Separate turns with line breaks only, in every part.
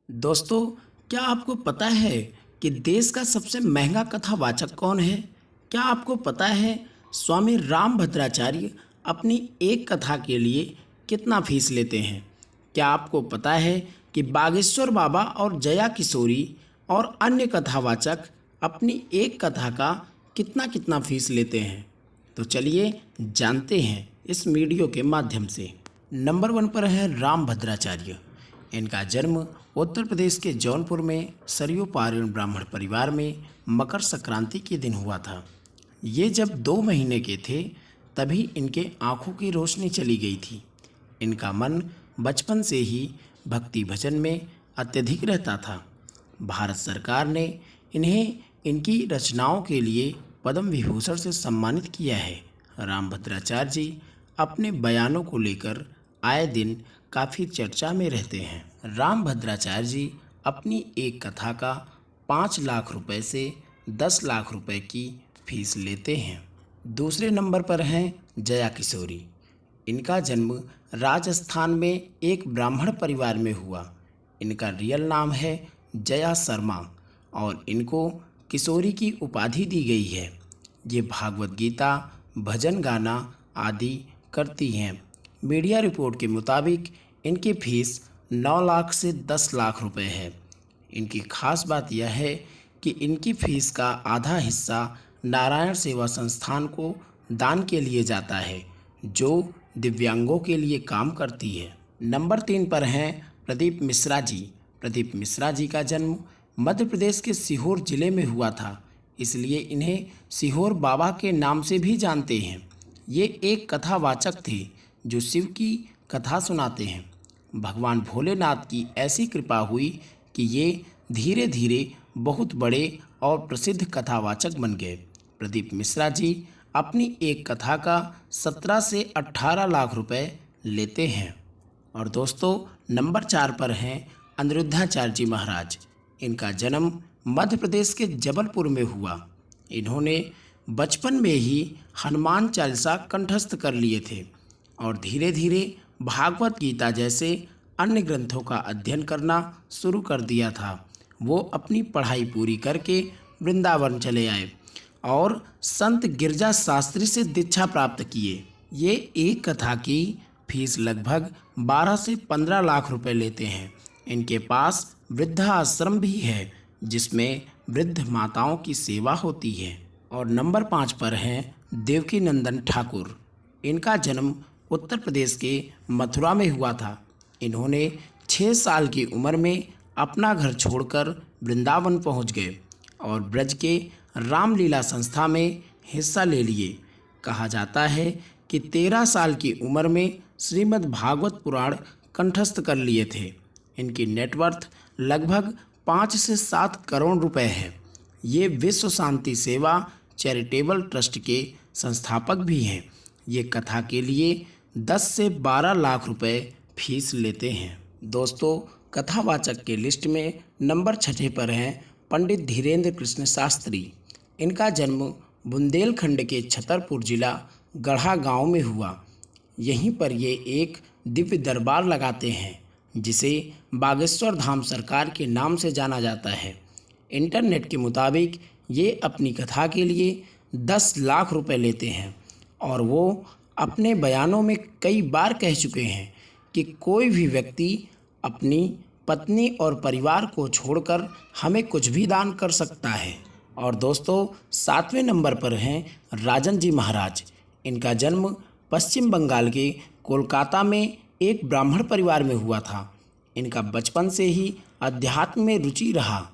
दोस्तों, क्या आपको पता है कि देश का सबसे महंगा कथावाचक कौन है? क्या आपको पता है स्वामी रामभद्राचार्य अपनी एक कथा के लिए कितना फीस लेते हैं? क्या आपको पता है कि बागेश्वर बाबा और जया किशोरी और अन्य कथावाचक अपनी एक कथा का कितना कितना फीस लेते हैं? तो चलिए जानते हैं इस वीडियो के माध्यम से। नंबर 1 पर है रामभद्राचार्य। इनका जन्म उत्तर प्रदेश के जौनपुर में सरयू पार्यन ब्राह्मण परिवार में मकर संक्रांति के दिन हुआ था। ये जब 2 महीने के थे तभी इनके आँखों की रोशनी चली गई थी। इनका मन बचपन से ही भक्ति भजन में अत्यधिक रहता था। भारत सरकार ने इन्हें इनकी रचनाओं के लिए पद्म विभूषण से सम्मानित किया है। रामभद्राचार्य जी अपने बयानों को लेकर आए दिन काफ़ी चर्चा में रहते हैं। रामभद्राचार्य जी अपनी एक कथा का 5 लाख रुपए से 10 लाख रुपए की फीस लेते हैं। दूसरे नंबर पर हैं जया किशोरी। इनका जन्म राजस्थान में एक ब्राह्मण परिवार में हुआ। इनका रियल नाम है जया शर्मा और इनको किशोरी की उपाधि दी गई है। ये भागवत गीता, भजन गाना आदि करती हैं। मीडिया रिपोर्ट के मुताबिक इनकी फीस 9 लाख से 10 लाख रुपए है। इनकी खास बात यह है कि इनकी फीस का आधा हिस्सा नारायण सेवा संस्थान को दान के लिए जाता है, जो दिव्यांगों के लिए काम करती है। नंबर 3 पर हैं प्रदीप मिश्रा जी। प्रदीप मिश्रा जी का जन्म मध्य प्रदेश के सीहोर जिले में हुआ था, इसलिए इन्हें सीहोर बाबा के नाम से भी जानते हैं। ये एक कथावाचक थे जो शिव की कथा सुनाते हैं। भगवान भोलेनाथ की ऐसी कृपा हुई कि ये धीरे धीरे बहुत बड़े और प्रसिद्ध कथावाचक बन गए। प्रदीप मिश्रा जी अपनी एक कथा का 17 से 18 लाख रुपए लेते हैं। और दोस्तों, नंबर 4 पर हैं अनिरुद्धाचार्य जी महाराज। इनका जन्म मध्य प्रदेश के जबलपुर में हुआ। इन्होंने बचपन में ही हनुमान चालीसा कंठस्थ कर लिए थे और धीरे धीरे भागवत गीता जैसे अन्य ग्रंथों का अध्ययन करना शुरू कर दिया था। वो अपनी पढ़ाई पूरी करके वृंदावन चले आए और संत गिरजा शास्त्री से दीक्षा प्राप्त किए। ये एक कथा की फीस लगभग 12 से 15 लाख रुपए लेते हैं। इनके पास वृद्धाश्रम भी है जिसमें वृद्ध माताओं की सेवा होती है। और नंबर 5 पर हैं देवकी नंदन ठाकुर। इनका जन्म उत्तर प्रदेश के मथुरा में हुआ था। इन्होंने 6 साल की उम्र में अपना घर छोड़कर वृंदावन पहुंच गए और ब्रज के रामलीला संस्था में हिस्सा ले लिए। कहा जाता है कि 13 साल की उम्र में श्रीमद् भागवत पुराण कंठस्थ कर लिए थे। इनकी नेटवर्थ लगभग 5 से 7 करोड़ रुपए है। ये विश्व शांति सेवा चैरिटेबल ट्रस्ट के संस्थापक भी हैं। ये कथा के लिए 10 से 12 लाख रुपए फीस लेते हैं। दोस्तों, कथावाचक के लिस्ट में नंबर 6 पर हैं पंडित धीरेन्द्र कृष्ण शास्त्री। इनका जन्म बुंदेलखंड के छतरपुर जिला गढ़ा गांव में हुआ। यहीं पर ये एक दिव्य दरबार लगाते हैं जिसे बागेश्वर धाम सरकार के नाम से जाना जाता है। इंटरनेट के मुताबिक ये अपनी कथा के लिए 10 लाख रुपए लेते हैं और वो अपने बयानों में कई बार कह चुके हैं कि कोई भी व्यक्ति अपनी पत्नी और परिवार को छोड़कर हमें कुछ भी दान कर सकता है। और दोस्तों, 7वें नंबर पर हैं राजन जी महाराज। इनका जन्म पश्चिम बंगाल के कोलकाता में एक ब्राह्मण परिवार में हुआ था। इनका बचपन से ही अध्यात्म में रुचि रहा।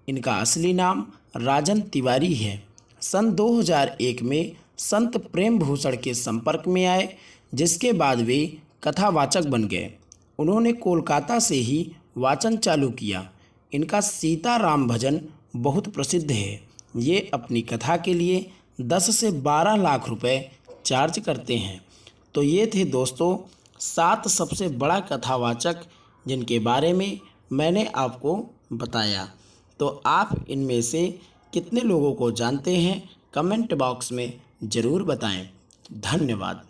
इनका असली नाम राजन तिवारी है। सन 2001 में संत प्रेम भूषण के संपर्क में आए, जिसके बाद वे कथावाचक बन गए। उन्होंने कोलकाता से ही वाचन चालू किया। इनका सीता राम भजन बहुत प्रसिद्ध है। ये अपनी कथा के लिए 10 से 12 लाख रुपए चार्ज करते हैं। तो ये थे दोस्तों 7 सबसे बड़ा कथावाचक जिनके बारे में मैंने आपको बताया। तो आप इनमें से कितने लोगों को जानते हैं, कमेंट बॉक्स में ज़रूर बताएं। धन्यवाद।